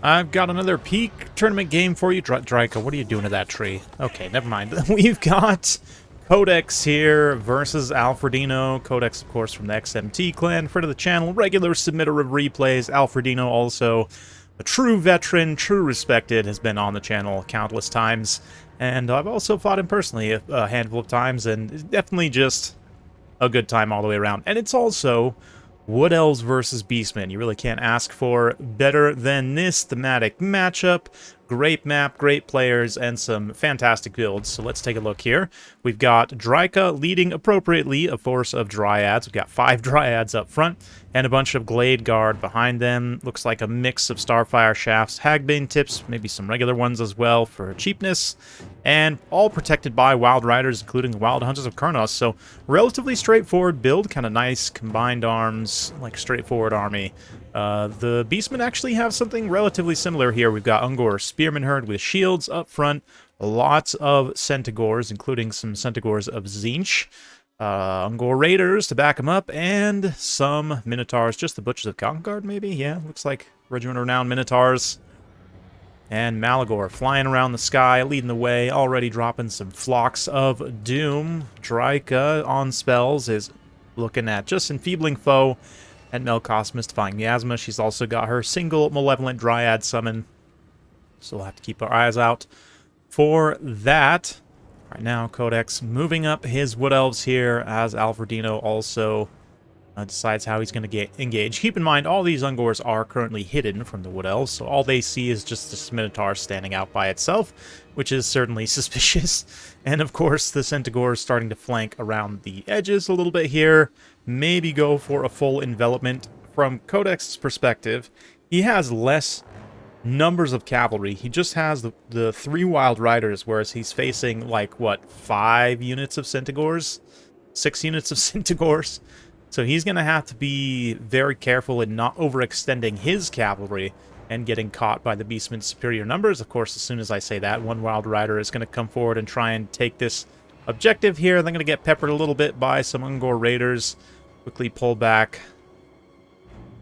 I've got another peak tournament game for you. Draco, what are you doing to that tree? Okay, never mind. We've got Codex here versus Alfredino. Codex, of course, from the XMT clan, friend of the channel, regular submitter of replays. Alfredino, also a true veteran, true respected, has been on the channel countless times. And I've also fought him personally a handful of times, and it's definitely just a good time all the way around. And it's also Wood Elves versus Beastmen. You really can't ask for better than this thematic matchup. Great map, great players, and some fantastic builds. So let's take a look here. We've got Draika leading appropriately a force of Dryads. We've got 5 Dryads up front and a bunch of Glade Guard behind them. Looks like a mix of Starfire Shafts, Hagbane Tips, maybe some regular ones as well for cheapness. And all protected by Wild Riders, including the Wild Hunters of Kurnos. So relatively straightforward build, kind of nice combined arms, like straightforward army. The Beastmen actually have something relatively similar here. We've got Ungor Spearman Herd with shields up front, lots of Centigors, including some Centigors of Tzeentch, Ungor Raiders to back them up, and some Minotaurs, just the Butchers of Concord, maybe? Yeah, looks like Regiment of Renowned Minotaurs. And Malagor flying around the sky, leading the way, already dropping some Flocks of Doom. Draika on spells is looking at just enfeebling foe. And Melkos Mystifying Miasma. She's also got her single Malevolent Dryad summon. So we'll have to keep our eyes out for that. Right now, Codex moving up his Wood Elves here as Alfredino also decides how he's going to engage. Keep in mind, all these Ungors are currently hidden from the Wood Elves, so all they see is just this Minotaur standing out by itself, which is certainly suspicious. And of course, the Centigor is starting to flank around the edges a little bit here. Maybe go for a full envelopment. From Codex's perspective, he has less numbers of cavalry. He just has the 3 Wild Riders, whereas he's facing, like, what, 5 units of Centigors? 6 units of Centigors? So he's going to have to be very careful in not overextending his cavalry and getting caught by the Beastmen's superior numbers. Of course, as soon as I say that, one Wild Rider is going to come forward and try and take this objective here. They're going to get peppered a little bit by some Ungor Raiders. Quickly pull back.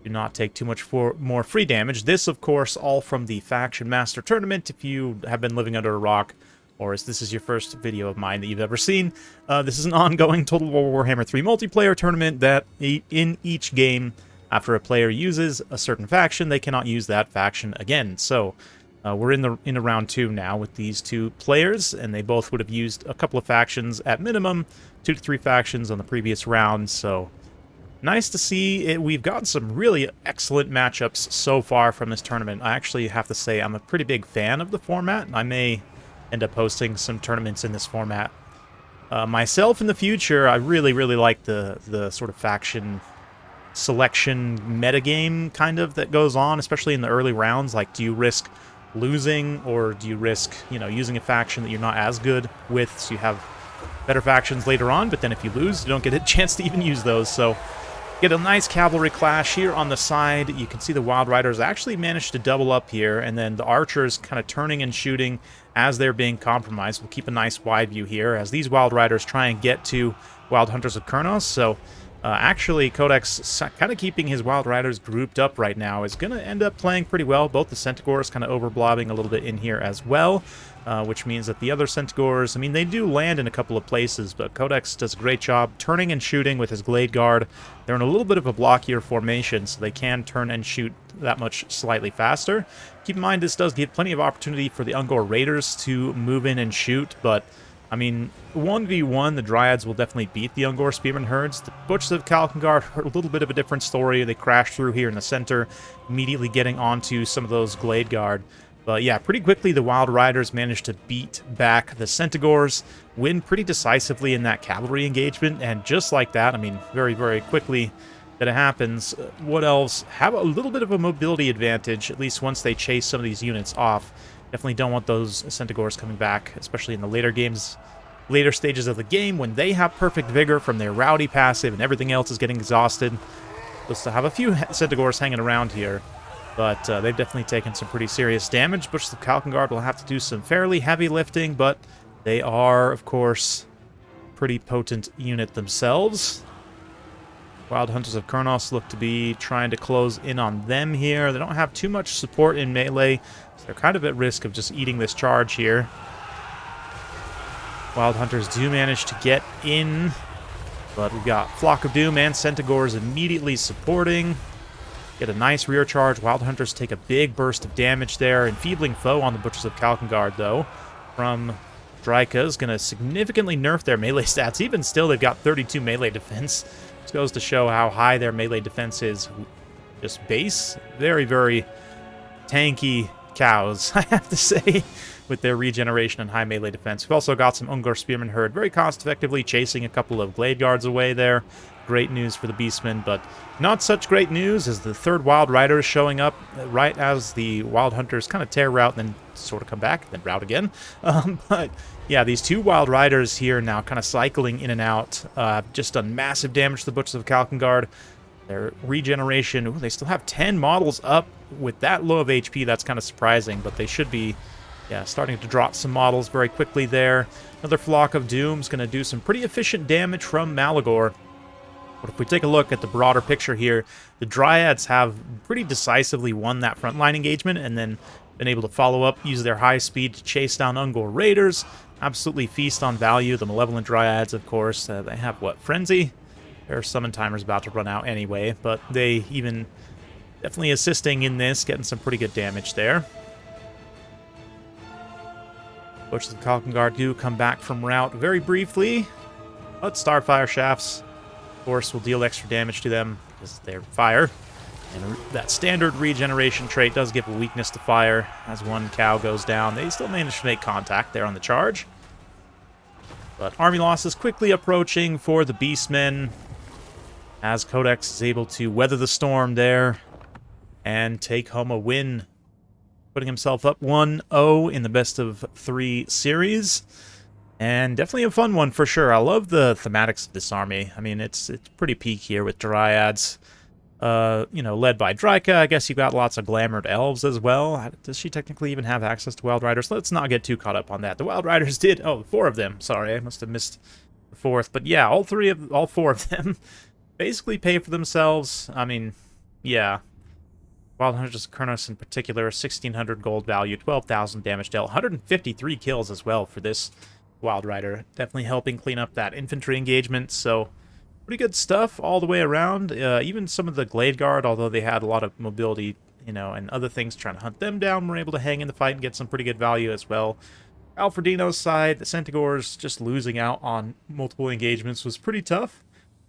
Do not take too much more free damage. This, of course, all from the Faction Master Tournament. If you have been living under a rock, or if this is your first video of mine that you've ever seen, this is an ongoing Total War Warhammer 3 multiplayer tournament that in each game, after a player uses a certain faction, they cannot use that faction again. So we're in round 2 now with these 2 players, and they both would have used a couple of factions at minimum, 2 to 3 factions on the previous round. So nice to see it. We've gotten some really excellent matchups so far from this tournament. I actually have to say I'm a pretty big fan of the format. I may end up hosting some tournaments in this format myself in the future. I really like the sort of faction selection metagame kind of that goes on, especially in the early rounds. Like, do you risk losing, or do you risk, you know, using a faction that you're not as good with, so you have better factions later on, but then if you lose, you don't get a chance to even use those. So get a nice cavalry clash here on the side. You can see the Wild Riders actually managed to double up here, and then the archers kind of turning and shooting as they're being compromised. We'll keep a nice wide view here as these Wild Riders try and get to Wild Hunters of Kurnos. So actually, Codex kind of keeping his Wild Riders grouped up right now is going to end up playing pretty well. Both the Centigors kind of overblobbing a little bit in here as well, which means that the other Centigors, I mean, they do land in a couple of places, but Codex does a great job turning and shooting with his Glade Guard. They're in a little bit of a blockier formation, so they can turn and shoot that much slightly faster. Keep in mind, this does give plenty of opportunity for the Ungor Raiders to move in and shoot, but I mean, 1v1, the Dryads will definitely beat the Ungor Spearman Herds. The Butchers of Calcangard are a little bit of a different story. They crash through here in the center, immediately getting onto some of those Glade Guard. But yeah, pretty quickly the Wild Riders managed to beat back the Centigors, win pretty decisively in that cavalry engagement, and just like that, I mean, very quickly that it happens, Wood Elves have a little bit of a mobility advantage, at least once they chase some of these units off. Definitely don't want those Centigors coming back, especially in the later stages of the game, when they have perfect vigor from their rowdy passive and everything else is getting exhausted. Supposed to have a few Centigors hanging around here, but they've definitely taken some pretty serious damage. Butchers of Calcangard will have to do some fairly heavy lifting, but they are, of course, pretty potent unit themselves. Wild Hunters of Kurnos look to be trying to close in on them here. They don't have too much support in melee, so they're kind of at risk of just eating this charge here. Wild Hunters do manage to get in, but we've got Flock of Doom and Centaurs immediately supporting. Get a nice rear charge. Wild Hunters take a big burst of damage there. Enfeebling Foe on the Butchers of Kalkengard, though, from Dryka is going to significantly nerf their melee stats. Even still, they've got 32 melee defense. This goes to show how high their melee defense is. Just base. Very, very tanky cows, I have to say, with their regeneration and high melee defense. We've also got some Ungor Spearman Herd very cost-effectively chasing a couple of Glade Guards away there. Great news for the Beastmen, but not such great news as the third Wild Rider is showing up right as the Wild Hunters kind of tear route and then sort of come back, then route again. But yeah, these two Wild Riders here now kind of cycling in and out, just done massive damage to the Butchers of Kalkengard. Their regeneration, ooh, they still have 10 models up with that low of HP. That's kind of surprising, but they should be, yeah, starting to drop some models very quickly there. Another Flock of Doom's going to do some pretty efficient damage from Malagor. But if we take a look at the broader picture here, the Dryads have pretty decisively won that frontline engagement and then been able to follow up, use their high speed to chase down Ungor Raiders. Absolutely feast on value. The Malevolent Dryads, of course, they have, what, Frenzy? Their summon timer's about to run out anyway, but they even definitely assisting in this, getting some pretty good damage there. Butchers of Kalkengard do come back from route very briefly, but Starfire Shafts, of course, will deal extra damage to them because they're fire. And that standard regeneration trait does give a weakness to fire. As one cow goes down, they still manage to make contact there on the charge. But army loss is quickly approaching for the Beastmen, as Codex is able to weather the storm there and take home a win, putting himself up 1-0 in the best of 3 series. And definitely a fun one for sure. I love the thematics of this army. I mean, it's pretty peak here with Dryads. You know, led by Dryka. I guess you've got lots of glamored elves as well. Does she technically even have access to Wild Riders? Let's not get too caught up on that. The Wild Riders did... Oh, 4 of them. Sorry, I must have missed the 4th. But yeah, all 4 of them basically pay for themselves. I mean, yeah. Wild Hunters of Kurnos in particular, 1,600 gold value, 12,000 damage dealt, 153 kills as well for this Wild Rider. Definitely helping clean up that infantry engagement, so... Pretty good stuff all the way around. Even some of the Glade Guard, although they had a lot of mobility, you know, and other things trying to hunt them down, were able to hang in the fight and get some pretty good value as well. Alfredino's side, the Centaurs just losing out on multiple engagements was pretty tough.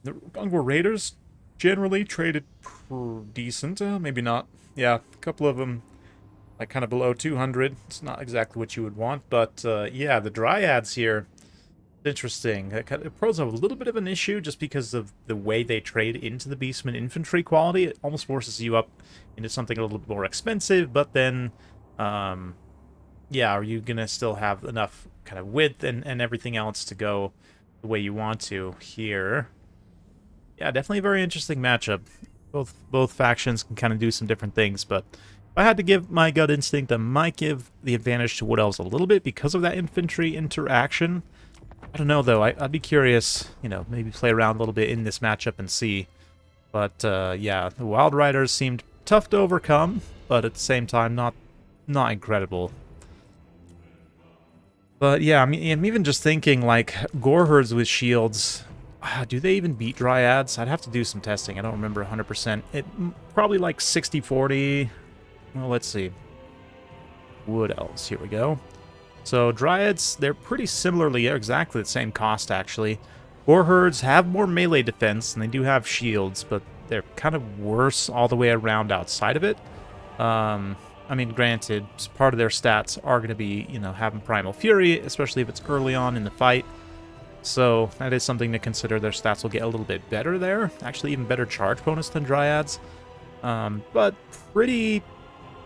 The Ungor Raiders generally traded decent. Maybe not. Yeah, a couple of them like kind of below 200. It's not exactly what you would want, but yeah, the Dryads here... Interesting. It pros have a little bit of an issue just because of the way they trade into the Beastman infantry quality. It almost forces you up into something a little bit more expensive, but then, yeah, are you going to still have enough kind of width and everything else to go the way you want to here? Yeah, definitely a very interesting matchup. Both factions can kind of do some different things, but if I had to give my gut instinct, I might give the advantage to Wood Elves a little bit because of that infantry interaction. I don't know, though. I'd be curious, you know, maybe play around a little bit in this matchup and see. But, yeah, the Wild Riders seemed tough to overcome, but at the same time, not incredible. But, yeah, I mean, I'm even just thinking, like, Gore Herds with shields, do they even beat Dryads? I'd have to do some testing. I don't remember 100%. It probably like 60-40. Well, let's see. Wood Elves, here we go. So, Dryads, they're pretty similarly, exactly the same cost, actually. Gore Herds have more melee defense, and they do have shields, but they're kind of worse all the way around outside of it. I mean, granted, part of their stats are going to be, you know, having Primal Fury, especially if it's early on in the fight. So, that is something to consider. Their stats will get a little bit better there. Actually, even better charge bonus than Dryads. But pretty...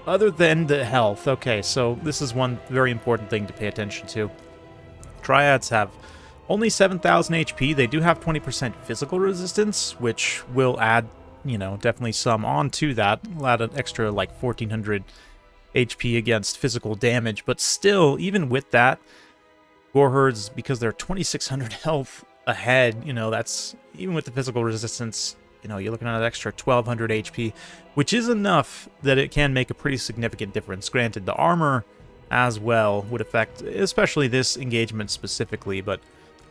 Other than the health, okay, so this is one very important thing to pay attention to. Dryads have only 7,000 HP. They do have 20% physical resistance, which will add, you know, definitely some onto that. Will add an extra, like, 1,400 HP against physical damage. But still, even with that, Gore Herds, because they're 2,600 health ahead, you know, that's, even with the physical resistance, You know, you're looking at an extra 1200 HP, which is enough that it can make a pretty significant difference. Granted, the armor as well would affect, especially this engagement specifically, but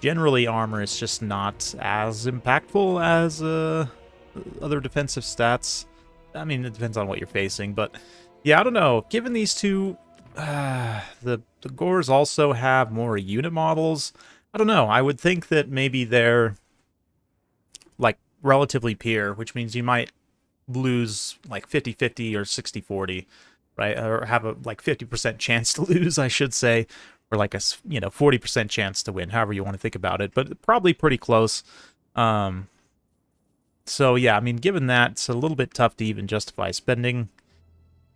generally armor is just not as impactful as other defensive stats. I mean, it depends on what you're facing, but yeah, I don't know. Given these two, the Gores also have more unit models. I don't know. I would think that maybe they're like relatively peer, which means you might lose like 50-50 or 60-40, right? Or have a like 50% chance to lose, I should say, or like a 40% chance to win, however you want to think about it, but probably pretty close. So yeah, I mean, given that, it's a little bit tough to even justify spending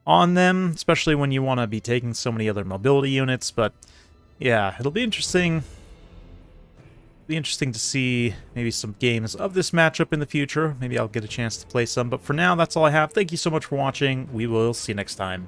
on them, especially when you want to be taking so many other mobility units. But yeah, it'll be interesting. Be interesting to see maybe some games of this matchup in the future. Maybe I'll get a chance to play some. But for now, that's all I have. Thank you so much for watching. We will see you next time.